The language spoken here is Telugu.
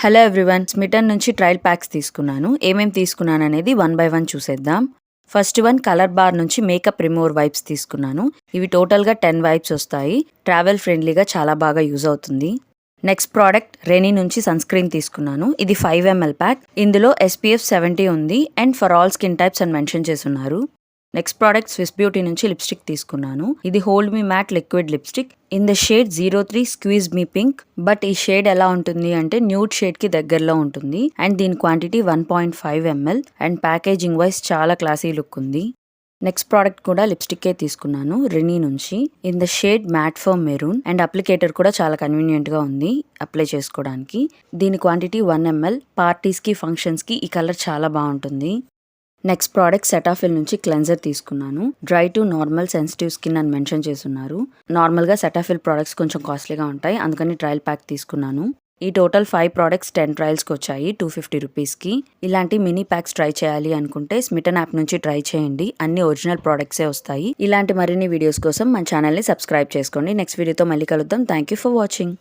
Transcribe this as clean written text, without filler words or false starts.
హలో ఎవ్రీవన్, స్మిటన్ నుంచి ట్రయల్ ప్యాక్స్ తీసుకున్నాను. ఏమేమి తీసుకున్నాను అనేది 1 by 1 చూసేద్దాం. ఫస్ట్ వన్ కలర్ బార్ నుంచి మేకప్ రిమూవర్ వైప్స్ తీసుకున్నాను. ఇవి టోటల్గా 10 వైప్స్ వస్తాయి. ట్రావెల్ ఫ్రెండ్లీగా చాలా బాగా యూజ్ అవుతుంది. నెక్స్ట్ ప్రోడక్ట్ రెనీ నుంచి సన్ స్క్రీన్ తీసుకున్నాను. ఇది 5 ml ప్యాక్. ఇందులో SPF 70 ఉంది and for all skin types అని మెన్షన్ చేస్తున్నారు. నెక్స్ట్ ప్రోడక్ట్ స్విస్ బ్యూటీ నుంచి లిప్స్టిక్ తీసుకున్నాను. ఇది hold me matte liquid lipstick in the shade 03 squeeze me pink. But ఈ షేడ్ ఎలా ఉంటుంది అంటే న్యూడ్ షేడ్ కి దగ్గరలో ఉంటుంది అండ్ దీని quantity 1.5 ml and packaging wise చాలా క్లాసీ లుక్ ఉంది. నెక్స్ట్ ప్రోడక్ట్ కూడా లిప్స్టిక్కే తీసుకున్నాను రెనీ నుంచి in the shade made for maroon and applicator కూడా చాలా కన్వీనియంట్ గా ఉంది అప్లై చేసుకోవడానికి. దీని క్వాంటిటీ 1 ml. పార్టీస్ కి ఫంక్షన్స్ కి ఈ కలర్ చాలా బాగుంటుంది. నెక్స్ట్ ప్రోడక్ట్ సెటాఫిల్ నుంచి క్లెన్జర్ తీసుకున్నాను. Dry to normal sensitive skin అని మెన్షన్ చేస్తున్నారు. నార్మల్గా సెటాఫిల్ ప్రోడక్ట్స్ కొంచెం కాస్ట్లీగా ఉంటాయి, అందుకని ట్రయల్ ప్యాక్ తీసుకున్నాను. ఈ టోటల్ 5 ప్రోడక్ట్స్ 10 ట్రయల్స్కి వచ్చాయి 250 రూపీస్కి. ఇలాంటి మినీ ప్యాక్స్ ట్రై చేయాలి అనుకుంటే స్మిటన్ యాప్ నుంచి ట్రై చేయండి. అన్ని ఒరిజినల్ ప్రోడక్ట్సే వస్తాయి. ఇలాంటి మరిన్ని వీడియోస్ కోసం మన ఛానల్ని సబ్స్క్రైబ్ చేసుకోండి. నెక్స్ట్ వీడియోతో మళ్ళీ కలుద్దాం. Thank you for watching.